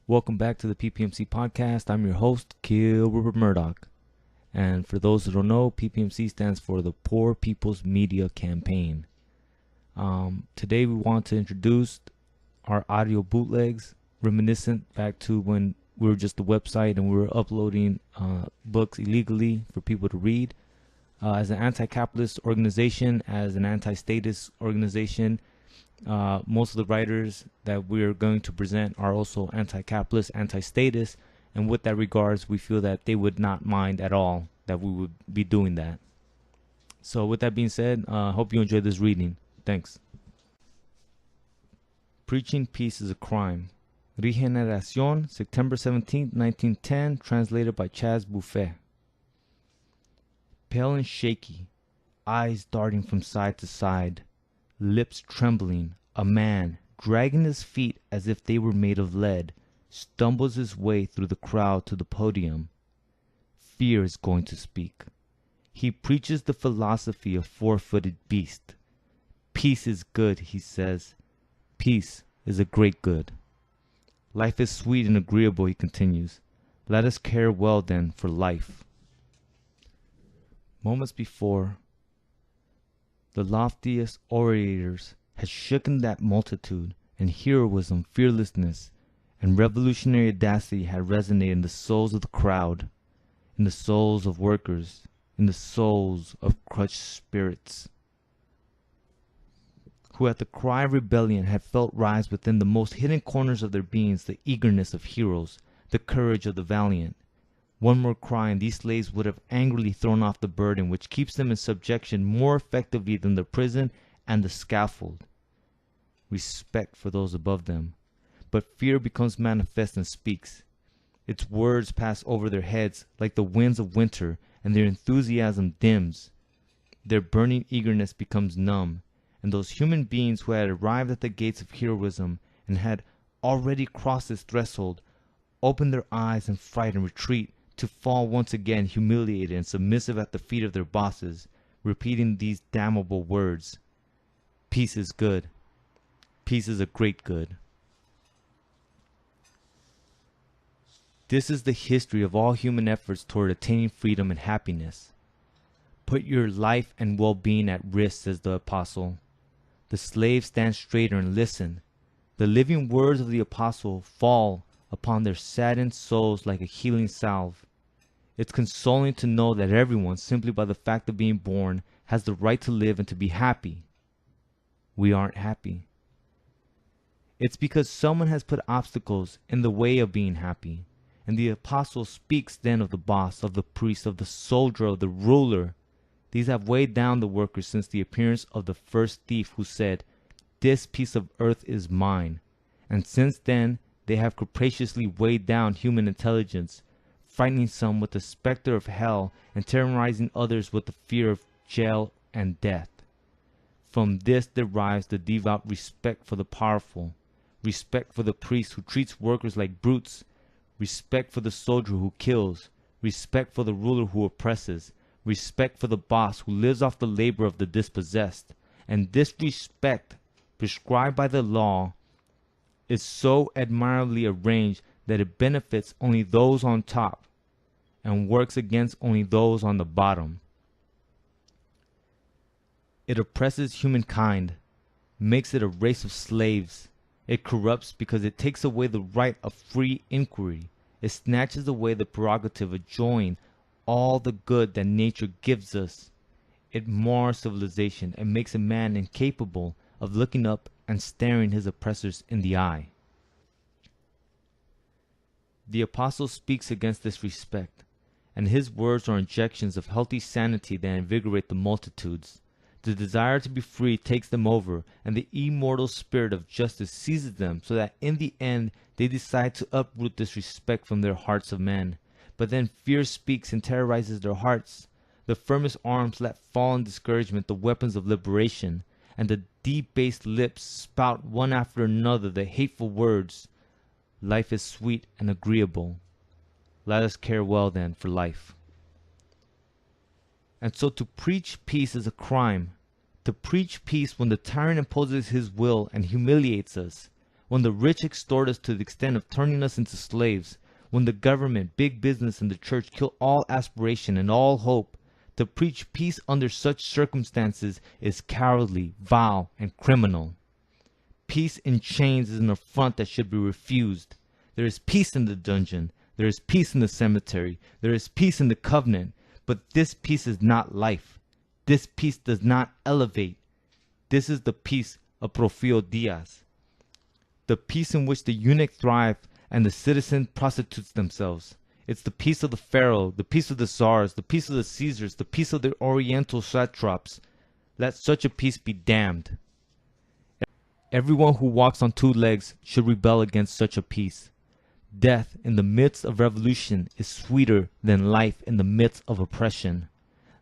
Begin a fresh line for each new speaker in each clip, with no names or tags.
Welcome back to the PPMC podcast. I'm your host, Kill Rupert Murdoch. And for those who don't know, PPMC stands for the Poor People's Media Campaign. Today we want to introduce our audio bootlegs, reminiscent back to when we were just a website and we were uploading books illegally for people to read. As an anti-capitalist organization, as an anti-statist organization, most of the writers that we are going to present are also anti-capitalist, anti-statist, and with that regards, we feel that they would not mind at all that we would be doing that. So with that being said, hope you enjoyed this reading. Thanks. Preaching Peace is a Crime. Regeneración, September 17, 1910, translated by Chaz Buffet. Pale and shaky, eyes darting from side to side, lips trembling, a man, dragging his feet as if they were made of lead, stumbles his way through the crowd to the podium. Fear is going to speak. He preaches the philosophy of four-footed beast. Peace is good, he says. Peace is a great good. Life is sweet and agreeable, he continues. Let us care well then for life. Moments before, the loftiest orators had shooken that multitude, and heroism, fearlessness, and revolutionary audacity had resonated in the souls of the crowd, in the souls of workers, in the souls of crushed spirits, who at the cry of rebellion had felt rise within the most hidden corners of their beings the eagerness of heroes, the courage of the valiant. One more cry and these slaves would have angrily thrown off the burden which keeps them in subjection more effectively than the prison and the scaffold. Respect for those above them. But fear becomes manifest and speaks. Its words pass over their heads like the winds of winter, and their enthusiasm dims. Their burning eagerness becomes numb, and those human beings who had arrived at the gates of heroism and had already crossed its threshold open their eyes in fright and retreat, to fall once again humiliated and submissive at the feet of their bosses, repeating these damnable words. Peace is good. Peace is a great good. This is the history of all human efforts toward attaining freedom and happiness. Put your life and well-being at risk, says the apostle. The slaves stand straighter and listen. The living words of the apostle fall upon their saddened souls like a healing salve. It's consoling to know that everyone, simply by the fact of being born, has the right to live and to be happy. We aren't happy. It's because someone has put obstacles in the way of being happy. And the apostle speaks then of the boss, of the priest, of the soldier, of the ruler. These have weighed down the workers since the appearance of the first thief who said, "This piece of earth is mine." And since then, they have capriciously weighed down human intelligence, frightening some with the specter of hell and terrorizing others with the fear of jail and death. From this derives the devout respect for the powerful, respect for the priest who treats workers like brutes, respect for the soldier who kills, respect for the ruler who oppresses, respect for the boss who lives off the labor of the dispossessed. And this respect, prescribed by the law, is so admirably arranged that it benefits only those on top and works against only those on the bottom. It oppresses humankind, makes it a race of slaves. It corrupts because it takes away the right of free inquiry. It snatches away the prerogative of enjoying all the good that nature gives us. It mars civilization and makes a man incapable of looking up and staring his oppressors in the eye. The apostle speaks against this respect, and his words are injections of healthy sanity that invigorate the multitudes. The desire to be free takes them over, and the immortal spirit of justice seizes them, so that in the end they decide to uproot this respect from their hearts of men. But then fear speaks and terrorizes their hearts. The firmest arms let fall in discouragement the weapons of liberation, and the debased lips spout one after another the hateful words. Life is sweet and agreeable. Let us care well then for life. And so to preach peace is a crime. To preach peace when the tyrant imposes his will and humiliates us, when the rich extort us to the extent of turning us into slaves, when the government, big business, and the church kill all aspiration and all hope, to preach peace under such circumstances is cowardly, vile, and criminal. Peace in chains is an affront that should be refused. There is peace in the dungeon. There is peace in the cemetery. There is peace in the covenant. But this peace is not life. This peace does not elevate. This is the peace of Porfirio Diaz. The peace in which the eunuch thrive and the citizen prostitutes themselves. It's the peace of the pharaoh, the peace of the czars, the peace of the Caesars, the peace of the oriental satraps. Let such a peace be damned. Everyone who walks on two legs should rebel against such a peace. Death in the midst of revolution is sweeter than life in the midst of oppression.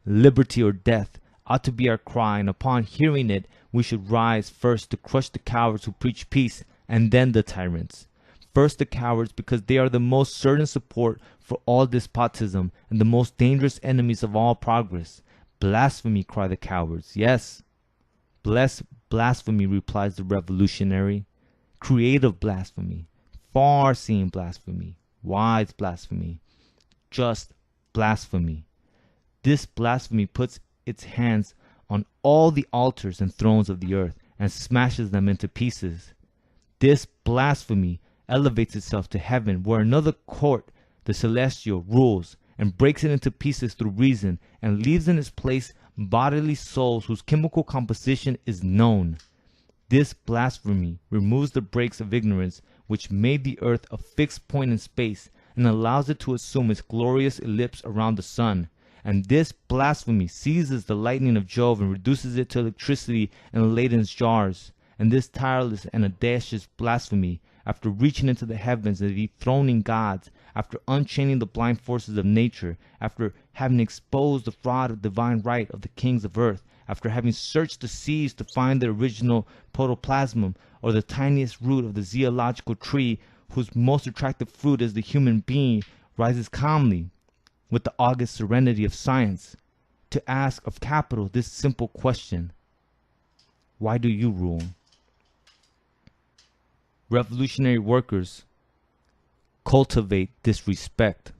Liberty or death ought to be our cry, and upon hearing it, we should rise first to crush the cowards who preach peace, and then the tyrants. First the cowards, because they are the most certain support for all despotism and the most dangerous enemies of all progress. Blasphemy, cry the cowards. Yes, blasphemy, replies the revolutionary. Creative blasphemy, far-seeing blasphemy, wise blasphemy, just blasphemy. This blasphemy puts its hands on all the altars and thrones of the earth and smashes them into pieces. This blasphemy elevates itself to heaven, where another court, the celestial, rules and breaks it into pieces through reason, and leaves in its place bodily souls whose chemical composition is known. This blasphemy removes the brakes of ignorance which made the earth a fixed point in space and allows it to assume its glorious ellipse around the sun. And this blasphemy seizes the lightning of Jove and reduces it to electricity in Layden's jars. And this tireless and audacious blasphemy, after reaching into the heavens and dethroning gods, after unchaining the blind forces of nature, after having exposed the fraud of divine right of the kings of earth, after having searched the seas to find the original protoplasm, or the tiniest root of the zoological tree whose most attractive fruit is the human being, rises calmly, with the august serenity of science, to ask of capital this simple question: why do you rule? Revolutionary workers cultivate this respect